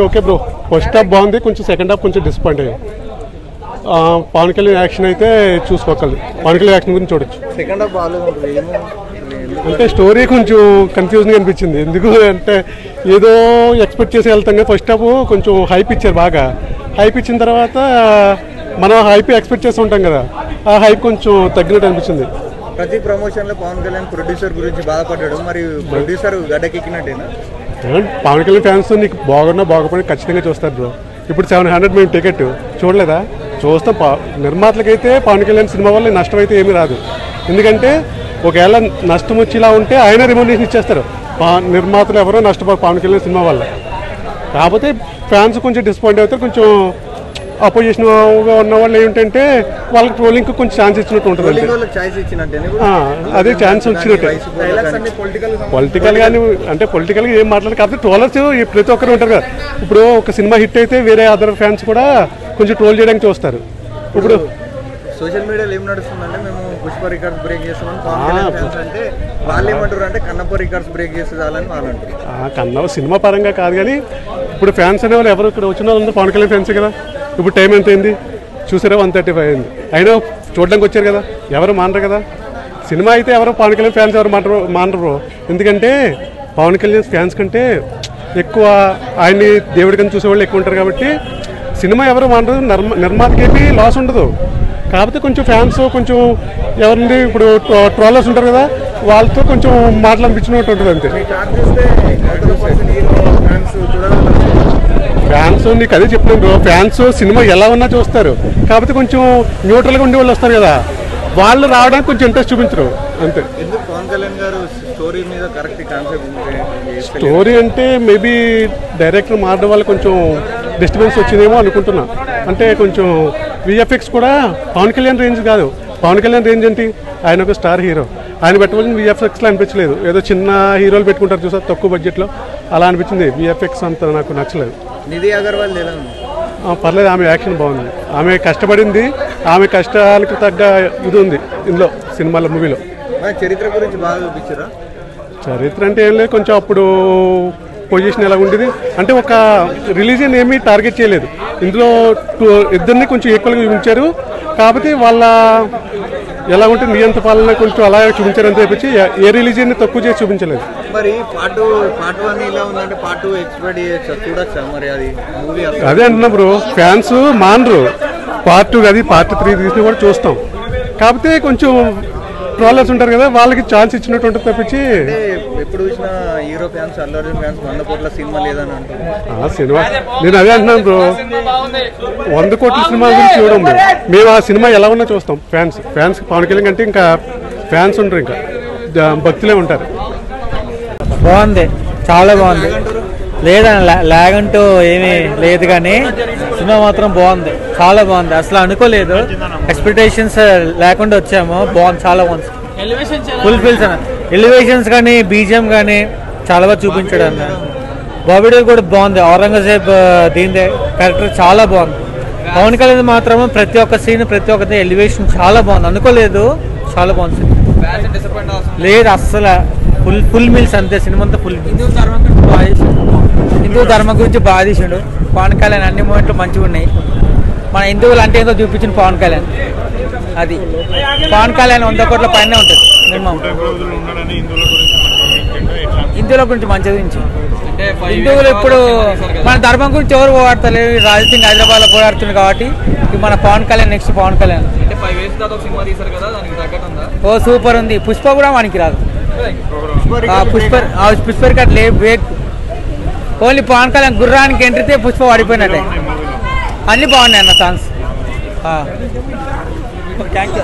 Okay bro, first half బాగుంది, కొంచెం second half కొంచెం డిసప్పాయింట్ అయ్యాం. పవన్ కళ్యాణ్ యాక్షన్ అయితే చూసుకోగలదు. పవన్ కళ్యాణ్ యాక్షన్ గురించి చూడొచ్చు. సెకండ్ హాఫ్ బాగాలేదు అంటే స్టోరీ కొంచెం కన్ఫ్యూజన్గా అనిపించింది. ఎందుకు అంటే ఏదో ఎక్స్పెక్ట్ చేసి వెళ్తాం కదా. ఫస్ట్ హాఫ్ కొంచెం హైప్ ఇచ్చారు, బాగా హైప్ ఇచ్చిన తర్వాత మనం హైప్ ఎక్స్పెక్ట్ చేస్తూ ఉంటాం కదా, ఆ హైప్ కొంచెం తగ్గినట్టు అనిపించింది. ప్రతి ప్రమోషన్లో పవన్ కళ్యాణ్ ప్రొడ్యూసర్ గురించి బాధపడ్డాడు, మరి ప్రొడ్యూసర్ గడ్డకెక్కినట్టేనా? పవన్ కళ్యాణ్ ఫ్యాన్స్ నీకు బాగున్నా బాగుపడి ఖచ్చితంగా చూస్తారు బ్రో. ఇప్పుడు 700 మేము టికెట్ చూడలేదా? చూస్తాం. నిర్మాతలకైతే పవన్ కళ్యాణ్ సినిమా వల్ల నష్టం అయితే ఏమీ రాదు. ఎందుకంటే ఒకవేళ నష్టం వచ్చేలా ఉంటే ఆయన రెమ్యూనరేషన్ ఇచ్చేస్తారు. నిర్మాతలు ఎవరో నష్టపోరు పవన్ కళ్యాణ్ సినిమా వల్ల. కాకపోతే ఫ్యాన్స్ కొంచెం డిసప్పాయింట్ అవుతారు. కొంచెం అపోజిషన్గా ఉన్న వాళ్ళు ఏంటంటే వాళ్ళకి ట్రోలింగ్ కొంచెం ఛాన్స్ ఇచ్చినట్టు ఉంటుంది. అదే ఛాన్స్ వచ్చినట్టు. పొలిటికల్ కానీ అంటే పొలిటికల్గా ఏం మాట్లాడారు కాకపోతే ట్రోలర్స్ ప్రతి ఒక్కరు ఉంటారు కదా. ఇప్పుడు ఒక సినిమా హిట్ అయితే వేరే అదర్ ఫ్యాన్స్ కూడా కొంచెం ట్రోల్ చేయడానికి చూస్తారు. ఇప్పుడు సోషల్ మీడియాలో ఏం నడుస్తుందంటే మేము పుష్ప రికార్డ్స్ బ్రేక్ చేస్తామని ఫ్యాన్స్ అంటే వాళ్ళు ఏమంటారు అంటే కన్నప్ప రికార్డ్స్ బ్రేక్ చేస్తే చాలని వాళ్ళు అంటారు. కన్నప్ప సినిమా పరంగా కాదు కానీ ఇప్పుడు ఫ్యాన్స్ అనే వాళ్ళు ఎవరు ఇక్కడ వచ్చిన వాళ్ళందరూ పవన్ కళ్యాణ్ ఫ్యాన్సే కదా. ఇప్పుడు టైం ఎంత అయింది చూసారా? 1:35 అయింది. అయినా చూడడానికి వచ్చారు కదా, ఎవరు మానరు కదా. సినిమా అయితే ఎవరు పవన్ కళ్యాణ్ ఫ్యాన్స్ ఎవరు మానరు. ఎందుకంటే పవన్ కళ్యాణ్ ఫ్యాన్స్ కంటే ఎక్కువ ఆయన్ని దేవుడి కింద చూసేవాళ్ళు ఎక్కువ ఉంటారు కాబట్టి సినిమా ఎవరు మానరు. నిర్మాతకేమీ లాస్ ఉండదు. కాకపోతే కొంచెం ఫ్యాన్స్ కొంచెం ఎవరిని ఇప్పుడు ట్రోలర్స్ ఉంటారు కదా, వాళ్ళతో కొంచెం మాట్లాడిపించినట్టు ఉంటుంది అంతే. ఫ్యాన్స్ నీకు అదే చెప్తున్నాను బ్రో, ఫ్యాన్స్ సినిమా ఎలా ఉన్నా చూస్తారు. కాకపోతే కొంచెం న్యూట్రల్గా ఉండే వాళ్ళు వస్తారు కదా, వాళ్ళు రావడానికి కొంచెం ఇంట్రెస్ట్ చూపించరు అంతే. స్టోరీ అంటే మేబీ డైరెక్టర్ మారడం వల్ల కొంచెం డిస్టర్బెన్స్ వచ్చిందేమో అనుకుంటున్నా. అంటే కొంచెం విఎఫ్ఎక్స్ కూడా పవన్ కళ్యాణ్ రేంజ్ కాదు. పవన్ కళ్యాణ్ రేంజ్ ఏంటి? ఆయన ఒక స్టార్ హీరో, ఆయన పెట్టవలసిన విఎఫ్ఎక్స్లో అనిపించలేదు. ఏదో చిన్న హీరోలు పెట్టుకుంటారు చూసారు తక్కువ బడ్జెట్లో, అలా అనిపించింది. విఎఫ్ఎక్స్ అంత నాకు నచ్చలేదు. నిధి అగర్వాల్ పర్లేదు, ఆమె యాక్షన్ బాగుంది. ఆమె కష్టపడింది, ఆమె కష్టాలకు తగ్గ ఇది ఉంది ఇందులో సినిమాలో మూవీలో. చరిత్ర గురించి బాగా చూపించారా? చరిత్ర అంటే ఏం లేదు, కొంచెం అప్పుడు పొజిషన్ ఎలా ఉండేది అంటే ఒక రిలీజియన్ ఏమీ టార్గెట్ చేయలేదు. ఇందులో ఇద్దరిని కొంచెం ఈక్వల్గా చూపించారు. కాకపోతే వాళ్ళ ఎలా ఉంటే నియంత్ర పాలన కొంచెం అలా చూపించారని తెప్పించి ఏ రిలీజియన్ని తక్కువ చేసి చూపించలేదు. మరి పార్ట్ 1 ఇలా ఉందంటే పార్ట్ 2 ఎక్స్పెక్ట్ చూడొచ్చా? మరి అది మూవీ అదే అంటున్నా బ్రో, ఫ్యాన్స్ మానరు. పార్ట్ 2 అది పార్ట్ 3 తీసి కూడా చూస్తాం. కాకపోతే కొంచెం ట్రోలర్స్ ఉంటారు కదా, వాళ్ళకి ఛాన్స్ ఇచ్చినట్టు ఉంటుంది తప్పించి. ఎప్పుడు చూసిన hero fans Allu Arjun fans 100 కోట్ల సినిమా లేదని అంటారు. సినిమా నేను అదే అంటున్నాను బ్రో, 100 కోట్ల సినిమా గురించి చూడం. మేము ఆ సినిమా ఎలా ఉన్నా చూస్తాం. ఫ్యాన్స్ పవన్ కళ్యాణ్ అంటే ఇంకా ఫ్యాన్స్ ఉంటారు, ఇంకా భక్తులే ఉంటారు. బాగుంది, చాలా బాగుంది. లేదండి లాగ్ అంటూ ఏమీ లేదు, కానీ సినిమా మాత్రం బాగుంది, చాలా బాగుంది. అసలు అనుకోలేదు, ఎక్స్పెక్టేషన్స్ లేకుండా వచ్చాము. బాగుంది, చాలా బాగుంది. ఫుల్ఫిల్స్ ఎలివేషన్స్ కానీ బీజిఎం కానీ చాలా బాగా చూపించాడు అన్న. బాబీడీ కూడా బాగుంది. ఔరంగజేబ్ దీని క్యారెక్టర్ చాలా బాగుంది. పవన్ కళ్యాణ్ మాత్రం ప్రతి ఒక్క సీన్ ప్రతి ఒక్కటి ఎలివేషన్ చాలా బాగుంది. అనుకోలేదు, చాలా బాగుంది. లేదు అస్సలు ఫుల్ మీల్స్ అంతే. సినిమా అంతా ఫుల్. హిందూ ధర్మం గురించి బాగా తీసాడు పవన్ కళ్యాణ్. అన్ని మూమెంట్లు మంచిగా ఉన్నాయి. మన హిందువులు అంటే ఏదో చూపించిన పవన్ కళ్యాణ్. అది పవన్ కళ్యాణ్ 100 కోట్ల పైన ఉంటుంది మినిమం. హిందువుల గురించి మంచిగా గురించి హిందువులు ఇప్పుడు మన ధర్మం గురించి ఎవరు పోరాడతలేదు. రాజసింగ్ హైదరాబాద్ లో పోరాడుతుంది కాబట్టి మన పవన్ కళ్యాణ్ నెక్స్ట్ పవన్ కళ్యాణ్. ఓ సూపర్ ఉంది. పుష్ప కూడా మనకి రాదు. పుష్ప రికార్డ్ లేదు. ఓన్లీ పవన్ కళ్యాణ్ గుర్రానికి ఎంట్రితే పుష్ప పడిపోయినట్టే. అన్ని బాగున్నాయి అన్న సాంగ్స్. Thank you.